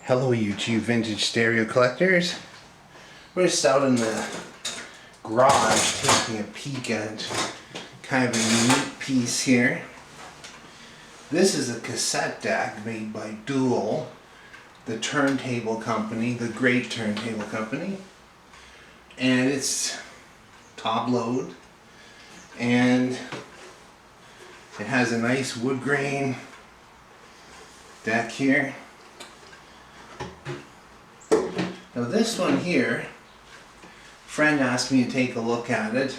Hello YouTube vintage stereo collectors. We're just out in the garage taking a peek at kind of a unique piece here. This is a cassette deck made by Dual, the turntable company, the great turntable company. And it's top load, and it has a nice wood grain deck here. Now this one here, a friend asked me to take a look at it,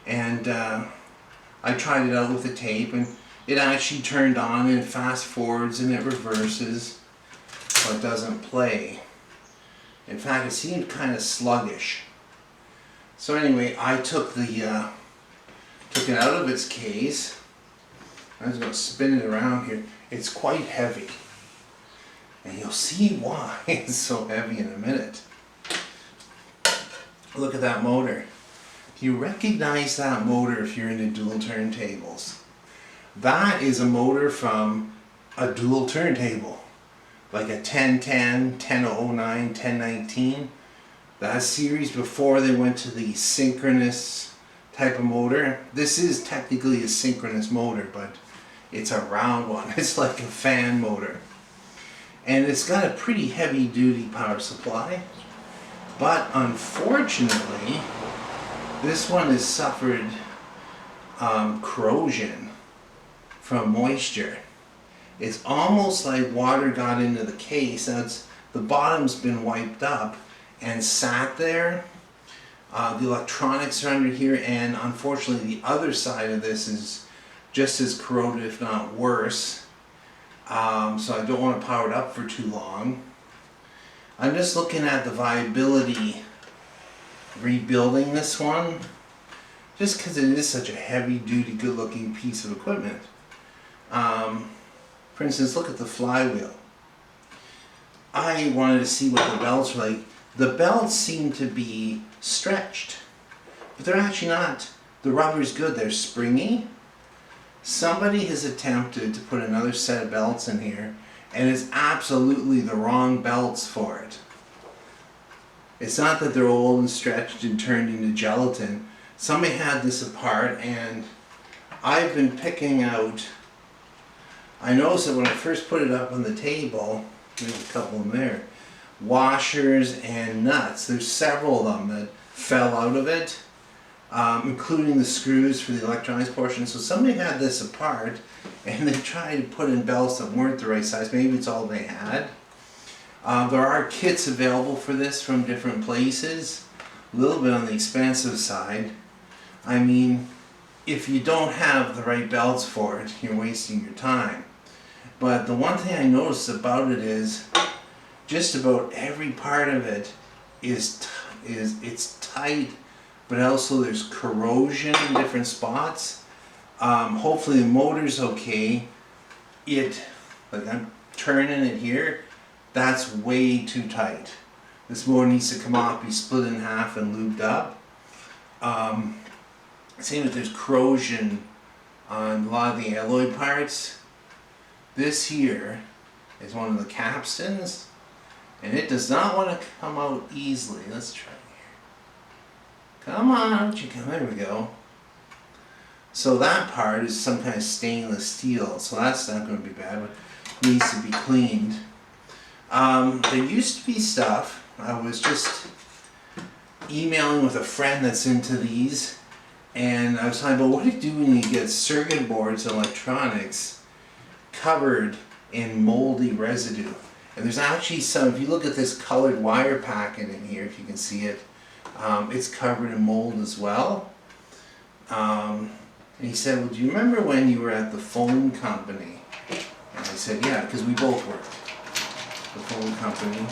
and I tried it out with the tape, and it actually turned on and fast forwards and it reverses, but doesn't play. In fact, it seemed kind of sluggish. So anyway, I took it out of its case. I was going to spin it around here. It's quite heavy. And you'll see why it's so heavy in a minute. Look at that motor. You recognize that motor if you're into dual turntables. That is a motor from a dual turntable. Like a 1010, 1009, 1019. That series before they went to the synchronous type of motor. This is technically a synchronous motor, but it's a round one. It's like a fan motor. And it's got a pretty heavy duty power supply, but unfortunately this one has suffered corrosion from moisture. It's almost like water got into the case. Now the bottom's been wiped up and sat there. The electronics are under here, and unfortunately the other side of this is just as corroded, if not worse. So I don't want to power it up for too long. I'm just looking at the viability rebuilding this one, just because it is such a heavy duty good looking piece of equipment. For instance, look at the flywheel. I wanted to see what the belts were like. The belts seem to be stretched, but they're actually not. The rubber's good, they're springy. Somebody has attempted to put another set of belts in here, and it's absolutely the wrong belts for it. It's not that they're old and stretched and turned into gelatin. Somebody had this apart, and I've been picking out. I noticed that when I first put it up on the table, there's a couple in there, washers and nuts. There's several of them that fell out of it. Including the screws for the electronics portion. So somebody had this apart and they tried to put in belts that weren't the right size. Maybe it's all they had. There are kits available for this from different places. A little bit on the expensive side. I mean, if you don't have the right belts for it, you're wasting your time. But the one thing I noticed about it is just about every part of it it's tight, but also there's corrosion in different spots. Hopefully the motor's okay. Like I'm turning it here, that's way too tight. This motor needs to come off, be split in half and lubed up. Same with there's corrosion on a lot of the alloy parts. This here is one of the capstans, and it does not want to come out easily. Let's try. Come on, there we go. So that part is some kind of stainless steel, so that's not going to be bad, but needs to be cleaned. There used to be stuff. I was just emailing with a friend that's into these, and I was talking about what do you do when you get circuit boards and electronics covered in moldy residue. And there's actually some, if you look at this colored wire packet in here, if you can see it, it's covered in mold as well. And he said, well, do you remember when you were at the phone company? And I said, yeah, because we both worked at the phone company.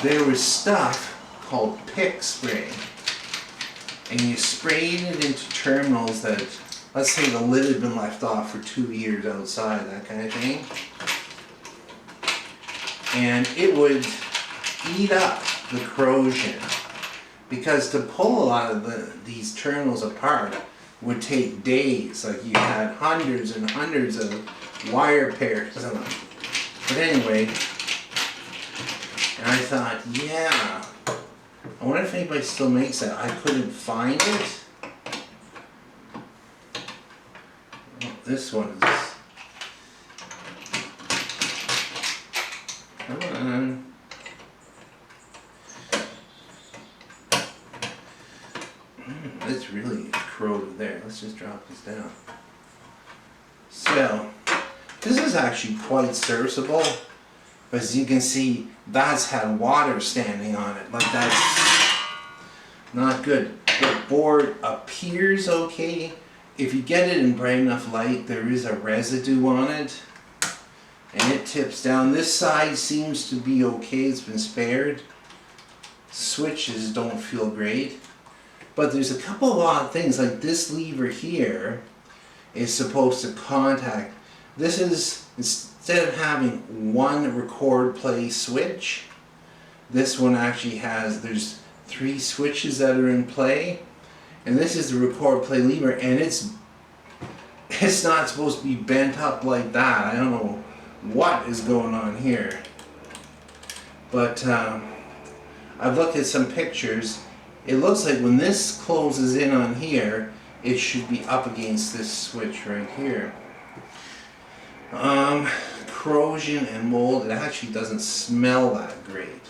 There was stuff called pick spray. And you sprayed it into terminals that, let's say the lid had been left off for 2 years outside, that kind of thing. And it would eat up the corrosion, because to pull a lot of these terminals apart would take days. Like you had hundreds and hundreds of wire pairs But anyway, and I thought, yeah, I wonder if anybody still makes that. I couldn't find it. Oh, this one is, come on. It's really corroded there. Let's just drop this down. So, this is actually quite serviceable. But as you can see, that's had water standing on it. Like, that's not good. The board appears okay. If you get it in bright enough light, there is a residue on it. And it tips down. This side seems to be okay. It's been spared. Switches don't feel great. But there's a couple of odd things, like this lever here is supposed to contact. This is, instead of having one record play switch, this one actually has, there's 3 switches that are in play. And this is the record play lever, and it's not supposed to be bent up like that. I don't know what is going on here. But I've looked at some pictures. It looks like when this closes in on here, it should be up against this switch right here. Corrosion and mold, it actually doesn't smell that great.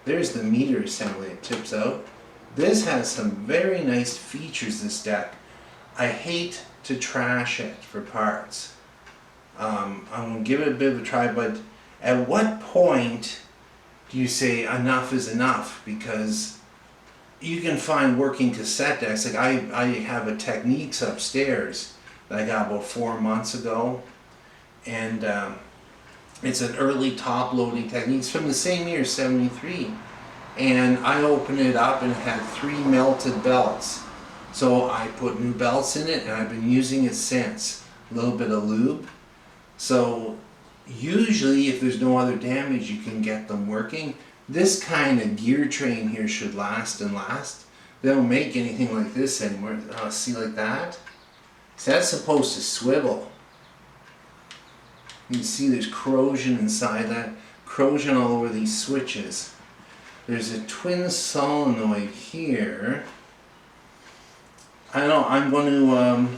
There's the meter assembly, it tips out. This has some very nice features, this deck. I hate to trash it for parts. I'm going to give it a bit of a try, but at what point do you say enough is enough? Because you can find working cassette decks. Like I have a Techniques upstairs that I got about 4 months ago, and it's an early top loading Techniques from the same year, 73. And I opened it up and it had 3 melted belts. So I put new belts in it and I've been using it since. A little bit of lube. So usually if there's no other damage, you can get them working. This kind of gear train here should last and last. They don't make anything like this anymore. See, like that? So that's supposed to swivel. You can see there's corrosion inside that. Corrosion all over these switches. There's a twin solenoid here. I don't know, I'm going to,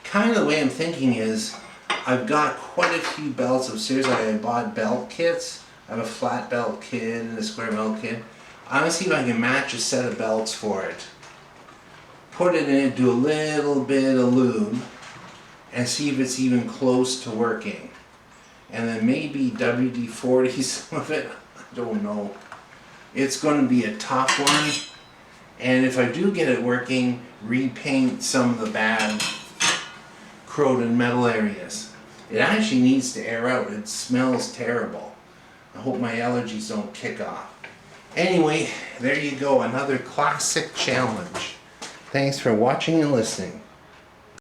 kind of the way I'm thinking is, I've got quite a few belts upstairs. I bought belt kits. I have a flat belt kit and a square belt kit. I'm going to see if I can match a set of belts for it. Put it in it, do a little bit of lube, and see if it's even close to working. And then maybe WD-40 some of it. I don't know. It's going to be a tough one. And if I do get it working, repaint some of the bad corroded metal areas. It actually needs to air out. It smells terrible. I hope my allergies don't kick off. Anyway, there you go. Another classic challenge. Thanks for watching and listening.